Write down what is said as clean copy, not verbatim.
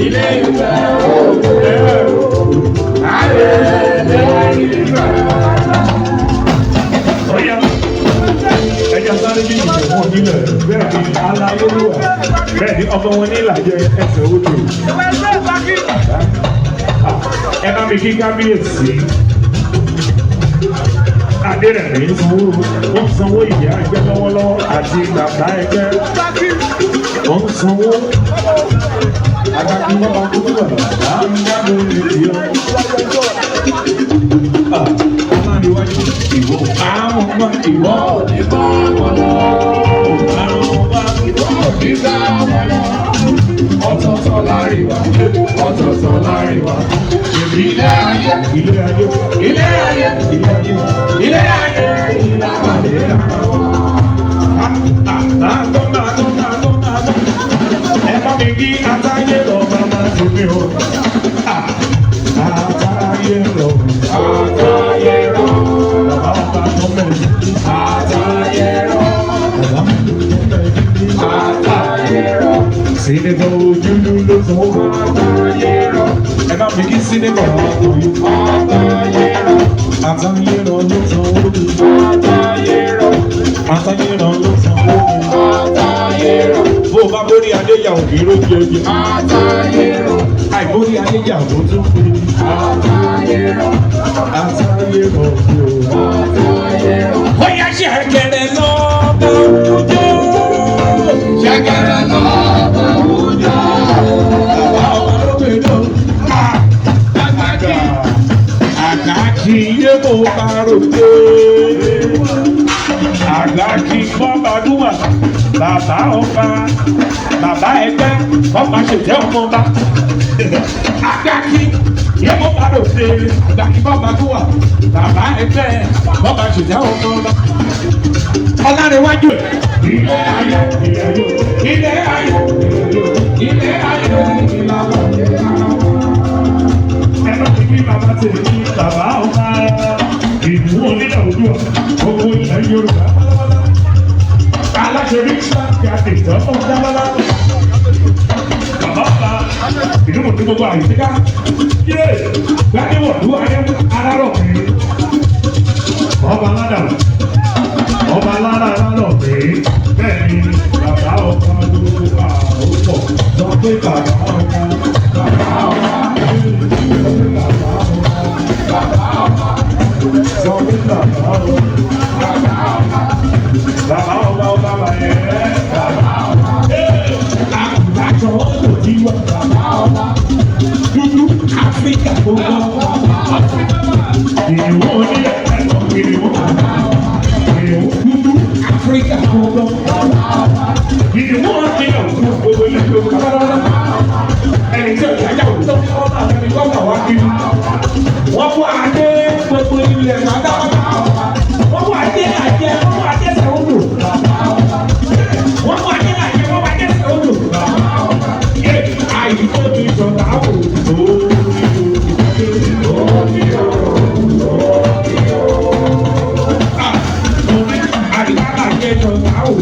ilé ìgbà ayé ìgbà. Ẹja sáré bí ìṣẹ̀wọ̀n nílẹ̀ bẹ́ẹ̀ ni aláyélúwà bẹ́ẹ̀ ni ọmọ wọn ní ìlàjẹ ẹsẹ̀ odò. Ẹ bá mi kí kábíyèsí. Adérẹ̀mí sanwó wọ́n sanwó ìyá ẹgbẹ́ lọ́wọ́lọ́wọ́ àti bàbá ẹgbẹ́ wọ́n sanwó adágún bàbá tó wà láàmúdágbò nìyí ọ. Ọlọ́niwájú ìwọ àwọn ọmọ ìwọ nígbà wọn lọ. Àwọn ọmọ ìwọ nígbà wọn lọ. Ọ̀tọ̀ọ̀tọ̀ láàrin wa, ọ̀tọ̀ọ̀tọ̀ láàrin wa. Ilé ayé, ilé ayé, ilé ayé, ilé ayé, ilé ayé, ilé ayé. Ẹ bá mi kí àtàyè lọ bàbá tèmi o. Àtàyè lọ, àtàyè lọ, bàbá ọba tó mẹ́rin. Àtàyè lọ, bàbá mi tó mẹ́rin. Àtàyè lọ, Senegal ojúlú ló sọ. Àtàyè lọ, ẹ bá mi kí Senegal ọkùnrin. Àtàyè lọ, àtàyè lọ ló sọ orí. Àtàyè lọ, àtàyè lọ ló sọ orí. Àtàyè lọ, bó o bá borí adéyàwó kì í ló jẹjẹ. Àtàyè lọ, àìborí adéyàwó tó fi. Àtàyè lọ, àtàyè lọ sí o. Àtàyè lọ. Ó yá ṣẹ̀kẹ̀rẹ̀ lọ bá òjò. Ṣẹ̀kẹ̀rẹ̀ lọ bá òjò. Bàbá ọmọ ló gbé lọ. Àgàkì yé mo bá rògbé. Àgàkì kọ́ bàdúrà. Bàbá ọba, bàbá ẹgbẹ́, ọba ṣèjẹ́ ọmọ ọba. Àgàkì yé mo bá rògbé. Àgàkì kọ́ bàdúrà. Bàbá ẹgbẹ́, ọba ṣèjẹ́ ọmọ ọba. Ọlárẹ̀wájú. Ilé ayé, ilé ayé, ilé ayé, ilé ayé, ilé ayé. Ẹnu ti bí bàbá tèmi ní bàbá ọba. Ìlú onílẹ̀ òdùà, gbogbo ilẹ̀ Yorùbá. Aláṣẹ Ríṣà kí a tètè ọkọ̀ dábàlá. Bàbá ọba, ìlú mọ̀ ní gbogbo àyíká. Yé, gbàdéwọ̀ ló ayé arárọ̀ pé. Ọba aládà, ọba aládà alárọ̀ pé. Bẹ́ẹ̀ ni bàbá ọba gbogbo àwòpọ̀ sọ pé bàbá ọba, bàbá ọba. Bàbá ọba wà ẹ̀ bàbá ọba. Àkùnàjọ kò tí wà bàbá ọba. Dúdú Áfíríkà gbogbo bàbá ọba. Ìrìnwó onílẹ̀ ẹ̀kọ́ ìrìnwó bàbá ọba. Ìrìnwó dúdú Áfíríkà gbogbo bàbá ọba. Ìrìnwó onílẹ̀ gbogbo ilẹ̀ gbogbo bàbá ọba. Ẹni tí ọ̀gá yà wò tó ń kọ́ náà ẹni tó kà wá kiri. Wọ́n fún adé gbogbo ilẹ̀ bàbá ọba. Wọ́n fún adé àjẹ, wọ́n fún adé sẹ́wọ́dù. Wọ́n fún adé àjẹ, wọ́n fún adé sẹ́wọ́dù. Yé àyíkó ti sọ̀tà àwò. Àyíká àjẹ sọ̀tà àwò.